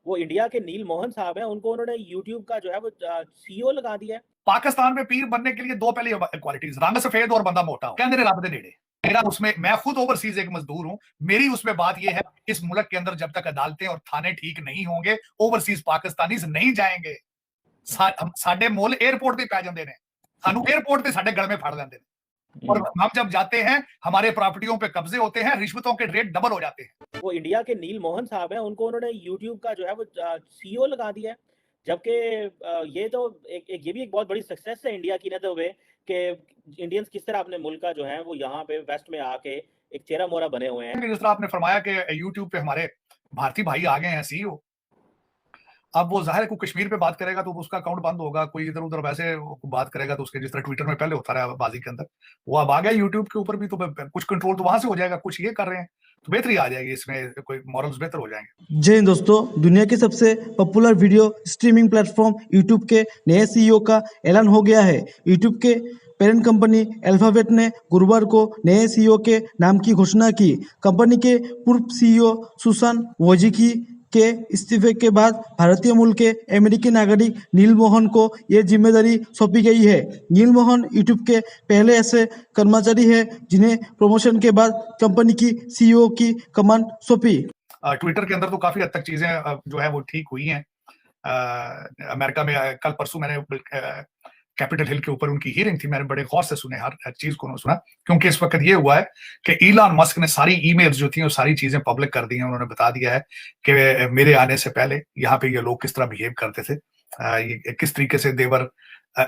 वो इंडिया के नील मोहन साहब हैं, उनको उन्होंने यूट्यूब का जो है वो सीईओ लगा दिया है। पाकिस्तान में पीर बनने के लिए दो पहले क्वालिटीज, रंग सफेद और बंदा मोटा हो। कहते रब दे नेड़े मेरा उसमें, मैं खुद ओवरसीज एक मजदूर हूं, मेरी उसमें बात यह है इस मुल्क के अंदर जब तक अदालतें और थाने ठीक नहीं होंगे ओवरसीज पाकिस्तानी नहीं जाएंगे। साडे मुल एयरपोर्ट पे पै जाते हैं, सानू एयरपोर्ट पे साडे गल में फड़ लेंदे ने, और हम जब जाते हैं हमारे प्रॉपर्टियों पे कब्जे होते हैं, रिश्वतों के रेट डबल हो जाते हैं। वो इंडिया के नील मोहन साहब हैं, उनको उन्होंने यूट्यूब का जो है वो सीईओ लगा दिया है। जबकि ये तो ये भी एक बहुत बड़ी सक्सेस है इंडिया की, ना तो वे कि इंडियंस किस तरह अपने मुल्क का जो है वो यहाँ पे वेस्ट में आके एक चेहरा मोहरा बने हुए हैं। जिस तरह आपने फरमाया कि यूट्यूब पे हमारे भारतीय भाई आ गए हैं सीईओ, अब वो जाहिर है कोई कश्मीर पे बात करेगा तो उसका अकाउंट बंद होगा, कोई इधर उधर वैसे बात करेगा तो उसके, जिस तरह ट्विटर में पहले होता रहा बाजी के अंदर, वो अब आ गया यूट्यूब के ऊपर भी, तो कुछ कंट्रोल तो वहां से हो जाएगा, कुछ ये कर रहे हैं तो बेहतरी आ जाएगी, इसमें कोई मॉरल्स बेहतर हो जाएंगे। जय हिंद दोस्तों, दुनिया के सबसे popular video streaming platform YouTube के नए सीईओ का ऐलान हो गया है। यूट्यूब के पेरेंट कंपनी अल्फाबेट ने गुरुवार को नए सीईओ के नाम की घोषणा की। कंपनी के पूर्व सीईओ सुसान वोजिकी के इस्तीफे के बाद भारतीय मूल के अमेरिकी नागरिक नील मोहन को यह जिम्मेदारी सौंपी गई है। नील मोहन यूट्यूब के पहले ऐसे कर्मचारी हैं जिन्हें प्रमोशन के बाद कंपनी की सीईओ की कमान सौंपी। ट्विटर के अंदर तो काफी हद तक चीजें जो है वो ठीक हुई हैं। अमेरिका में कल परसों मैंने कैपिटल हिल के ऊपर उनकी हियरिंग थी, मैंने बड़े गौर से सुने, हर चीज को सुना, क्योंकि इस वक्त ये हुआ है कि इलॉन मस्क ने सारी ईमेल्स जो थी वो सारी चीजें पब्लिक कर दी हैं। उन्होंने बता दिया है कि मेरे आने से पहले यहाँ पे ये लोग किस तरह बिहेव करते थे, ये किस तरीके से they were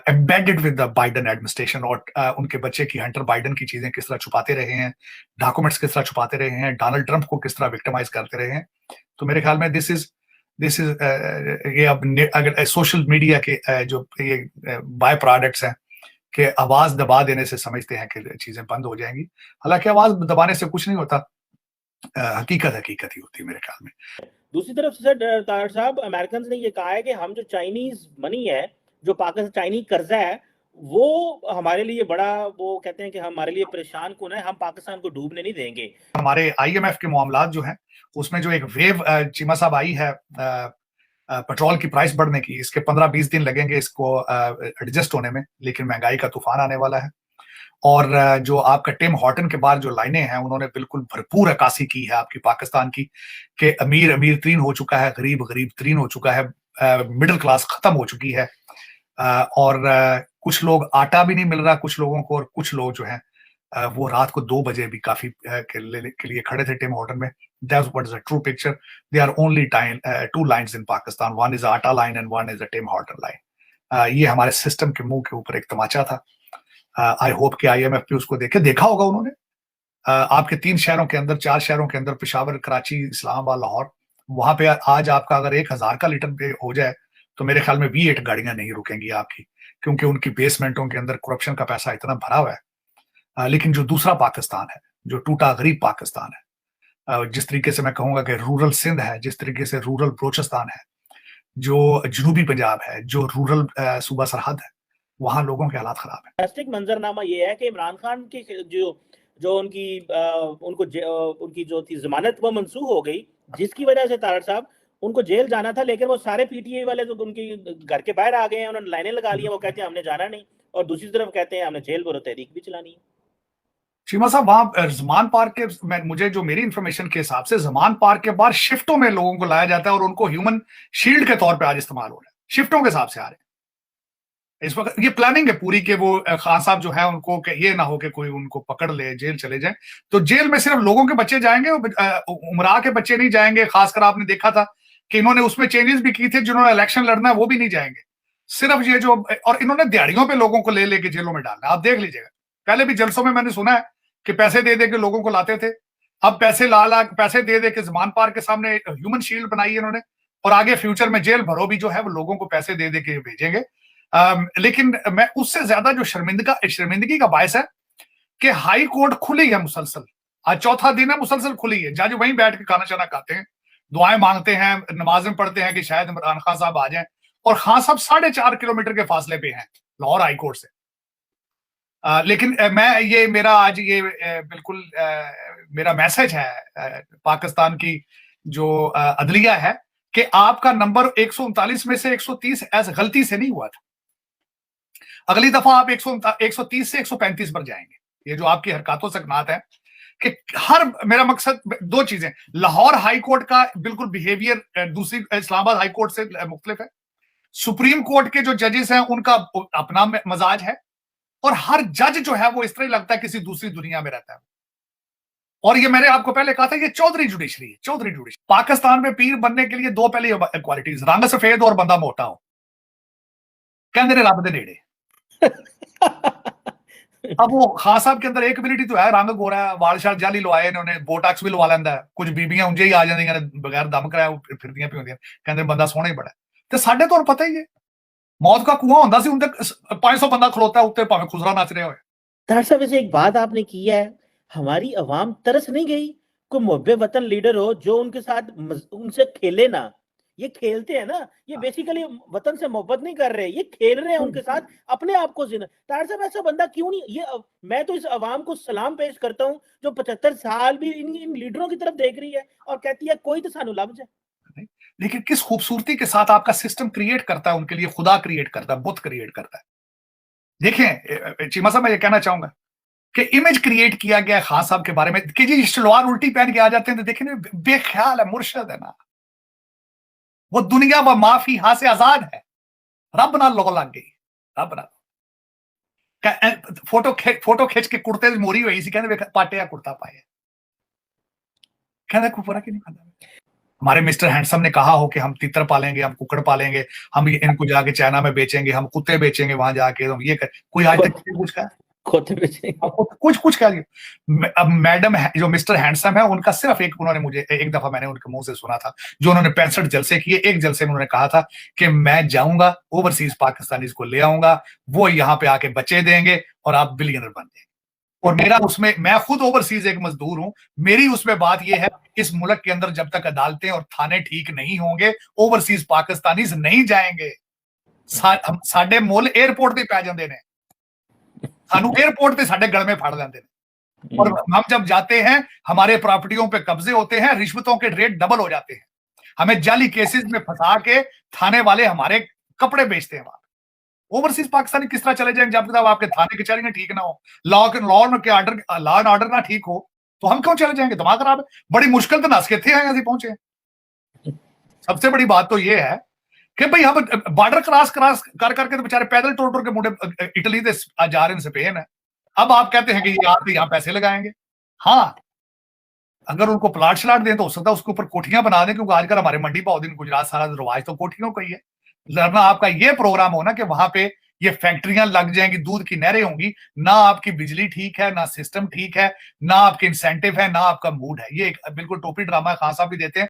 embedded with the Biden administration, और उनके बच्चे की, हंटर बाइडन की चीजें किस तरह छुपाते रहे हैं, डॉक्यूमेंट्स किस तरह छुपाते रहे हैं, डोनाल्ड ट्रंप को किस तरह विक्टिमाइज करते रहे हैं। तो मेरे ख्याल में दिस इज ये अब अगर सोशल मीडिया के जो ये बाय प्रोडक्ट्स हैं कि आवाज दबा देने से समझते हैं कि चीजें बंद हो जाएंगी, हालांकि आवाज दबाने से कुछ नहीं होता, हकीकत हकीकत ही होती है मेरे ख्याल में। दूसरी तरफ से तार साहब, अमेरिकन ने ये कहा है कि हम जो चाइनीज मनी है, जो पाकिस्तान चाइनीज कर्जा है, वो हमारे लिए बड़ा, वो कहते हैं कि हमारे लिए परेशान कौन है, हम पाकिस्तान को डूबने नहीं देंगे। हमारे आईएमएफ के मामलात जो हैं उसमें जो एक वेव चीमा साहब आई है पेट्रोल की प्राइस बढ़ने की, इसके 15-20 दिन लगेंगे इसको एडजस्ट होने में, लेकिन महंगाई का तूफान आने वाला है। और जो आपका टिम हॉर्टन के बाद जो लाइनें हैं उन्होंने बिल्कुल भरपूर अक्कासी की है आपकी पाकिस्तान की, कि अमीर अमीर तरीन हो चुका है, गरीब गरीब तरीन हो चुका है, मिडिल क्लास खत्म हो चुकी है, और कुछ लोग आटा भी नहीं मिल रहा कुछ लोगों को, और कुछ लोग जो है वो रात को 2 बजे भी काफी के लिए खड़े थे टिम हॉर्टन में। That's what is a true picture. There are only 2 lines in Pakistan. One is the Atta line and one is the Tim Horton line. ये हमारे सिस्टम के मुंह के ऊपर एक तमाचा था। आई होप कि IMF भी उसको देखा होगा उन्होंने। आपके 3 शहरों के अंदर, 4 शहरों के अंदर, पेशावर, कराची, इस्लामाबाद, लाहौर, वहां पे आज आपका अगर 1000 का लीटर पे हो जाए तो मेरे ख्याल में V8 गाड़ियां नहीं रुकेंगी आपकी, क्योंकि उनकी बेसमेंटों के अंदर करप्शन का पैसा इतना भरा हुआ है। लेकिन जो दूसरा पाकिस्तान है, जो टूटा गरीब पाकिस्तान है, जिस तरीके से मैं कहूंगा कि रूरल सिंध है, जिस तरीके से रूरल बलोचिस्तान है, जो जनूबी पंजाब है, जो रूरल सूबा सरहद है, वहां लोगों के हालात खराब है। फैंटास्टिक मंजरनामा ये है कि इमरान खान की जो उनकी उनकी जो थी जमानत वो मंसूख हो गई, जिसकी वजह से तारड़ साहब उनको जेल जाना था, लेकिन वो सारे पीटीआई वाले जो उनकी घर के बाहर आ गए हैं, उन्होंने लाइनें लगा ली हैं, वो कहते हैं हमने जाना नहीं, और दूसरी तरफ कहते हैं हमने जेल भरो तहरीक भी चलानी है। चीमा साहब, वहां जमान पार्क के, मुझे जो मेरी इंफॉर्मेशन के हिसाब से जमान पार्क के बाहर शिफ्टों में लोगों को लाया जाता है और उनको ह्यूमन शील्ड के तौर पे आज इस्तेमाल हो रहा है, शिफ्टों के हिसाब से आ रहे हैं। इस वक्त ये प्लानिंग है पूरी कि वो खान साहब जो है उनको ये ना हो कि कोई उनको पकड़ ले, जेल चले जाए, तो जेल में सिर्फ लोगों के बच्चे जाएंगे, उमरा के बच्चे नहीं जाएंगे। खासकर आपने देखा था कि इन्होंने उसमें चेंजेस भी की थे, जिन्होंने इलेक्शन लड़ना है वो भी नहीं जाएंगे, सिर्फ ये जो, और इन्होंने दिहाड़ियों पे लोगों को ले लेके जेलों में डालना, आप देख लीजिएगा। पहले भी जलसों में मैंने सुना है कि पैसे दे दे के लोगों को लाते थे, अब पैसे दे दे के जमान पार्क के सामने ह्यूमन शील्ड बनाई है इन्होंने, और आगे फ्यूचर में जेल भरो भी जो है वो लोगों को पैसे दे दे के भेजेंगे। लेकिन मैं उससे ज्यादा जो शर्मिंदगी का बायस है कि हाई कोर्ट खुली है मुसलसल, आज चौथा दिन है, मुसलसल खुली है, जज वहीं बैठ के खाना शाना खाते हैं, दुआएं मांगते हैं, नमाजें पढ़ते हैं कि शायद इमरान खान साहब आ जाएं, और खान साहब 4.5 किलोमीटर के फासले पे हैं लाहौर हाई कोर्ट से। लेकिन मैं ये मेरा आज ये बिल्कुल मेरा मैसेज है पाकिस्तान की जो अदलिया है कि आपका नंबर 139 में से 130 ऐसे गलती से नहीं हुआ था। अगली दफा आप 130 से 135 पर जाएंगे। ये जो आपकी हरकतों से नात है कि मेरा मकसद दो चीजें, लाहौर हाई कोर्ट का बिल्कुल बिहेवियर दूसरी इस्लामाबाद हाई कोर्ट से मुख्तलिफ है, सुप्रीम कोर्ट के जो जजेस हैं उनका अपना मजाज है, और हर जज जो है वो इस तरह लगता है किसी दूसरी दुनिया में रहता है। और ये मैंने आपको पहले कहा था, ये चौधरी जुडिशरी है, चौधरी जुडिशरी। पाकिस्तान में पीर बनने के लिए दो पहले क्वालिटीज, रंग सफेद और बंदा मोटा हो, कहते रब दे नेड़े। अब वो खान साहब के अंदर एक एबिलिटी तो है, रंग गोरा है, वाल शाल जाली लवाए ने, उन्हें बोटॉक्स भी लवा लेंदा है, कुछ बीबियां उंजे ही आ जांदियां ने बगैर दम कराए फिरदियां पई होंदियां, कहंदे बंदा सोहना ही बड़ा है। ते साडे तो पता ही है, मौत का कुआं होंदा सी, उनते 500 बंदा खलोता है उत्ते, भावें खुसरा नाच रहे होए। तार साहब वैसे एक बात आपने की है, हमारी अवाम तरस नहीं गई कोई मुहब्बे वतन लीडर हो जो उनके साथ उनसे खेले ना। ये खेलते हैं ना, ये बेसिकली वतन से मोहब्बत नहीं कर रहे, ये खेल रहे हैं उनके साथ अपने आप को जिंदा। तार साहब ऐसा बंदा क्यों नहीं, ये मैं तो इस अवाम को सलाम पेश करता हूं जो 75 साल भी इन लीडरों की तरफ देख रही है और कहती है कोई तो सानू लब जाए। लेकिन किस खूबसूरती के साथ आपका सिस्टम क्रिएट करता है उनके लिए, खुदा क्रिएट करता है, बुत क्रिएट करता है। देखें चीमा साहब, मैं ये कहना चाहूंगा कि इमेज क्रिएट किया गया खान साहब के बारे में कि जी शलवार उल्टी पहन के आ जाते हैं, तो देखें बेख्याल है, मुर्शद है ना, वो दुनिया व माफी हां से आजाद है, रब ना लो लग गई, रब ना फोटो खींच के कुर्ते मोरी हुई सी, कहते पाटिया कुर्ता पाए, कहते कुपरा की नहीं खाता। हमारे मिस्टर हैंडसम ने कहा हो कि हम तितर पालेंगे, हम कुकड़ पालेंगे, हम इनको जाके चाइना में बेचेंगे, हम कुत्ते बेचेंगे वहां जाके, हम ये कर, कोई आज तक कुछ कहा? कुछ कह दिया। अब मैडम जो मिस्टर हैंडसम है, उनका सिर्फ एक, उन्होंने मुझे एक दफा मैंने उनके मुंह से सुना था, जो उन्होंने 65 जलसे किए, एक जलसे में उन्होंने कहा था कि मैं जाऊंगा ओवरसीज पाकिस्तानीज को ले आऊंगा, वो यहाँ पे आके बच्चे देंगे और आप बिलियनर बन जाएंगे। और मेरा उसमें, मैं खुद ओवरसीज एक मजदूर हूं, मेरी उसमें बात यह है, इस मुल्क के अंदर जब तक अदालतें और थाने ठीक नहीं होंगे, ओवरसीज पाकिस्तानीज नहीं जाएंगे। साडे मुल एयरपोर्ट पे पै जाते हैं, सानू एयरपोर्ट पे साडे गल में फड़ लेंदे ने, और हम जब जाते हैं हमारे प्रॉपर्टियों पे कब्जे होते हैं, रिश्वतों के रेट डबल हो जाते हैं, हमें जाली केसेस में फंसा के थाने वाले हमारे कपड़े बेचते हैं। ओवरसीज पाकिस्तानी किस तरह चले जाएंगे जब तक आपके थाने कचहरियां ठीक ना हो, लॉ एंड ऑर्डर ना ठीक हो, तो हम क्यों चले जाएंगे? दिमाग खराब है। बड़ी मुश्किल तो नस के थे यहां पहुंचे। सबसे बड़ी बात तो ये है कि भाई हम बॉर्डर क्रॉस कर करके तो बेचारे पैदल टोर के मुंडे इटली से जा रहे हैं, स्पेन है। अब आप कहते हैं कि आप यहाँ पैसे लगाएंगे। हाँ, अगर उनको प्लाट शलाट दें तो हो सकता है उसके ऊपर कोठियां बना दें, क्योंकि आजकल हमारे मंडी भाव दिन गुजरात सारा रिवाज तो कोठियों का ही है। लड़ना आपका ये प्रोग्राम हो ना कि वहां पे ये फैक्ट्रियां लग जाएंगी, दूध की नहरें होंगी, ना आपकी बिजली ठीक है, ना सिस्टम ठीक है, ना आपके इंसेंटिव है, ना आपका मूड है। ये एक बिल्कुल टोपी ड्रामा खान साहब भी देते हैं